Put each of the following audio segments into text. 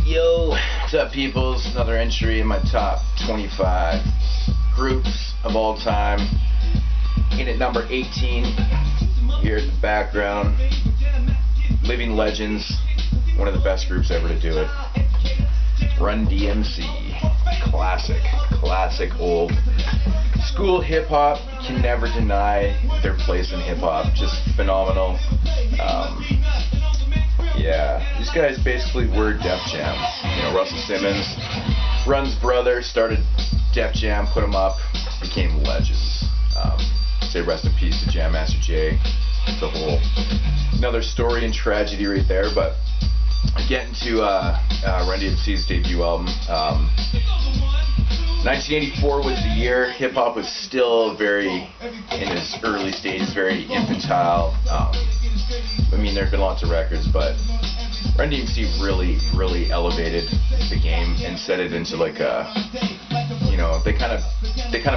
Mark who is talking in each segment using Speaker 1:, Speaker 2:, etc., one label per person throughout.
Speaker 1: Yo, what's up, peoples? Another entry in my top 25 groups of all time. In at number 18, here at the background, Living Legends, one of the best groups ever to do it. Run DMC, classic old school hip hop. Can never deny their place in hip hop. Just phenomenal. Yeah, these guys basically were Def Jam. You know, Russell Simmons, Run's brother, started Def Jam, put them up, became legends. Say rest in peace to Jam Master Jay. It's a whole another story and tragedy right there. But getting to Run DMC's debut album. 1984 was the year. Hip hop was still very in its early stages, very infantile. I mean, there have been lots of records, but Run DMC really elevated the game and set it into like a, you know, they kind of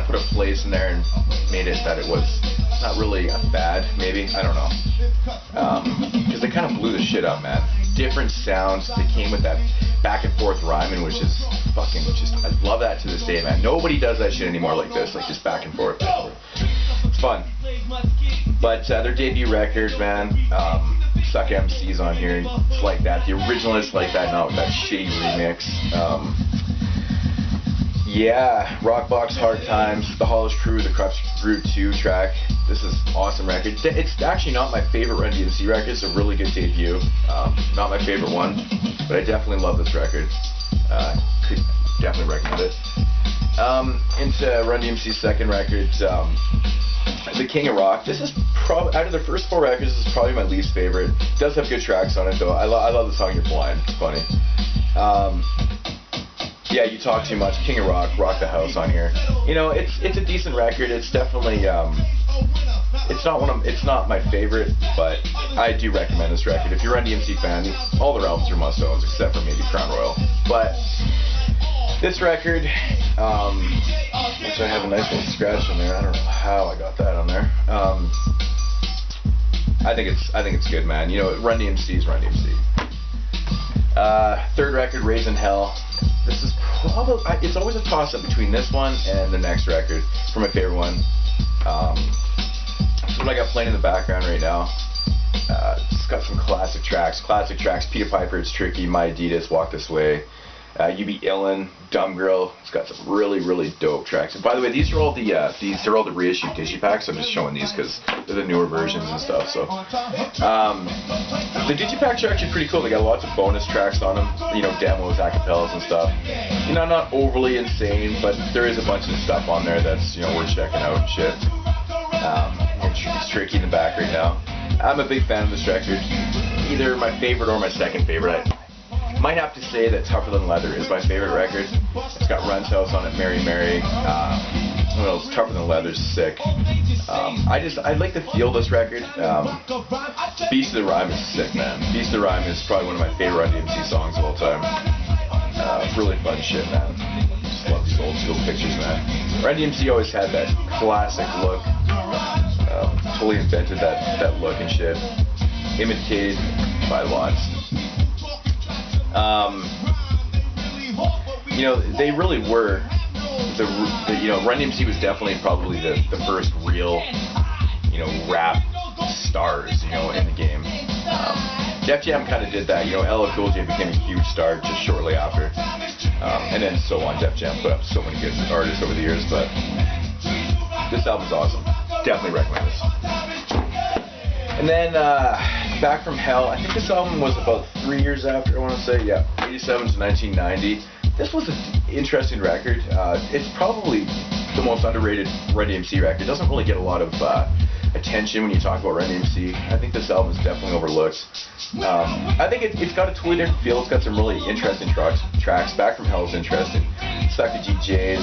Speaker 1: put a place in there and made it that it was not really bad, maybe, I don't know, because they kind of blew the shit up, man. Different sounds, they came with that back and forth rhyming, which is fucking just, I love that to this day, man. Nobody does that shit anymore like this, like just back and forth. It's fun. But their debut record, man, Suck MC's on here, it's like that. The original is like that, not with that shitty remix. Yeah, Rockbox, Hard Times, The Hollis Crew, The Corrupt Route 2 track. This is an awesome record. It's actually not my favorite Run DMC record. It's a really good debut. Not my favorite one, but I definitely love this record. Could definitely recommend it. Into Run DMC's second record, The King of Rock. This is probably, out of their first four records, this is probably my least favorite. It does have good tracks on it, though. I love the song You're Blind. It's funny. Yeah, You Talk Too Much, King of Rock, Rock the House on here. You know, it's a decent record. It's definitely it's not my favorite, but I do recommend this record. If you're a Run DMC fan, all their albums are must-owns except for maybe Crown Royal. But this record, which I have a nice little scratch in there. I don't know how I got that on there. I think it's good, man. You know, Run DMC is Run DMC. Third record, Raising Hell. This is probably, it's always a toss-up between this one and the next record for my favorite one. This is what I got playing in the background right now. It's got some classic tracks. Peter Piper, It's Tricky, My Adidas, Walk This Way, You Be Illin', Dumb Girl. It's got some really dope tracks. And by the way, these are all the reissued digipacks. I'm just showing these because they're the newer versions and stuff. So the digipacks are actually pretty cool. They got lots of bonus tracks on them. You know, demos, acapellas and stuff. You know, not overly insane, but there is a bunch of stuff on there that's, you know, worth checking out and shit. It's Tricky in the back right now. I'm a big fan of this record. Either my favorite or my second favorite. I might have to say that Tougher Than Leather is my favorite record. It's got Run's House on it, Mary Mary. What else? Tougher Than Leather's sick. I like the feel of this record. Beast of the Rhyme is sick, man. Beast of the Rhyme is probably one of my favorite Run DMC songs of all time. Really fun shit, man. Just love these old school pictures, man. Run DMC always had that classic look. Totally invented that look and shit. Imitated by lots. You know, they really were you know, Run DMC was definitely probably the first real, you know, rap stars, you know, in the game. Def Jam kind of did that, you know. LL Cool J became a huge star just shortly after, and then so on. Def Jam put up so many good artists over the years, but this album's awesome. Definitely recommend this. And then Back From Hell, I think this album was about 3 years after, I want to say, yeah, 87 to 1990. This was an interesting record. It's probably the most underrated Run DMC record. It doesn't really get a lot of attention when you talk about Run DMC. I think this album is definitely overlooked. I think it's got a totally different feel. It's got some really interesting tracks. Back From Hell is interesting. Suck the GJs.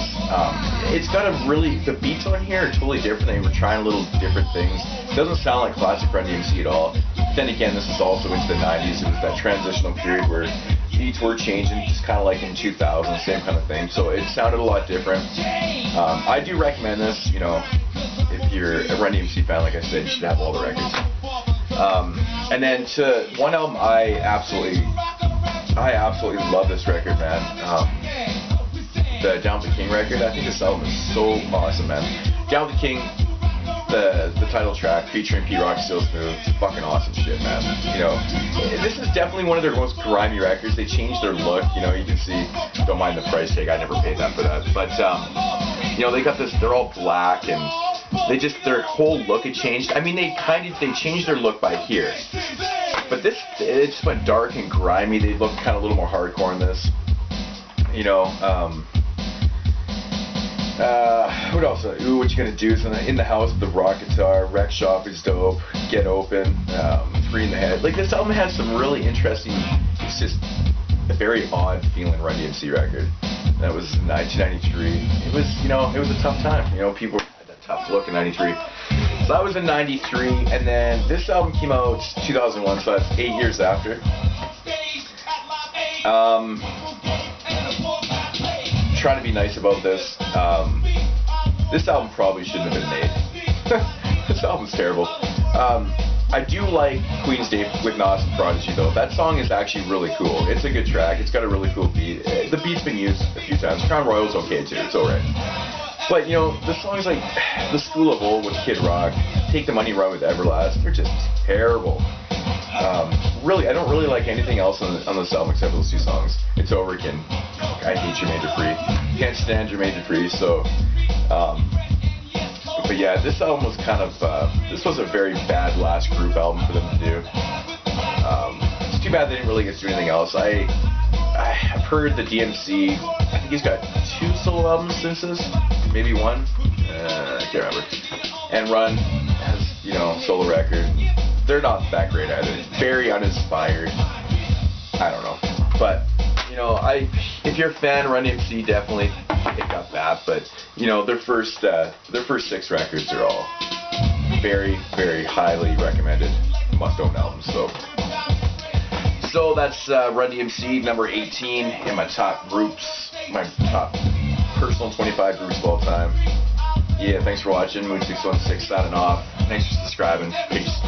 Speaker 1: It's got a really, the beats on here are totally different. They were trying little different things. It doesn't sound like classic Run DMC at all. But then again, this is also into the 90s. It was that transitional period where beats were changing, just kind of like in 2000, same kind of thing. So it sounded a lot different. I do recommend this. You know, if you're a Run DMC fan, like I said, you should have all the records. And then to one album, I absolutely love this record, man. The Down with the King record. I think this album is so awesome, man. Down with the King, the title track featuring Pete Rock, Still Smooth, fucking awesome shit, man. You know, this is definitely one of their most grimy records. They changed their look. You know, you can see. Don't mind the price tag. I never paid that for that. But you know, they got this. They're all black and. They just, their whole look had changed. I mean, they changed their look by here. But this, it just went dark and grimy. They look kind of a little more hardcore in this. You know, what else? Ooh, What You Gonna Do? So In the House with the rock guitar, Wreck Shop is dope, Get Open, Three in the Head. Like, this album has some really interesting, it's just a very odd feeling Run DMC record. That was 1993. It was, you know, it was a tough time. You know, people tough look in 93. So that was in 93, and then this album came out 2001, so that's 8 years after. Trying to be nice about this. This album probably shouldn't have been made. This album's terrible. I do like Queen's Day with Nas and Prodigy, though. That song is actually really cool. It's a good track. It's got a really cool beat. The beat's been used a few times. Crown Royal's okay, too. It's alright. But, you know, the songs like The School of Old with Kid Rock, Take the Money, Run with Everlast, they're just terrible. Really, I don't really like anything else on this album except for those two songs. It's Overkin. I hate Jermaine Dupri. Can't stand Jermaine Dupri, so... but yeah, this album was kind of... this was a very bad last group album for them to do. It's too bad they didn't really get to do anything else. I've heard the DMC... I think he's got 2 solo albums since this. Maybe 1. I can't remember. And Run has, you know, solo record. They're not that great either. Very uninspired. I don't know. But, you know, if you're a fan, Run DMC, definitely pick up that. But, you know, their first 6 records are all very, very highly recommended must-own albums. So that's Run DMC, number 18 in my top groups, my top personal 25 groups of all time. Yeah, thanks for watching. Moon616 signing off. Thanks for subscribing. Peace.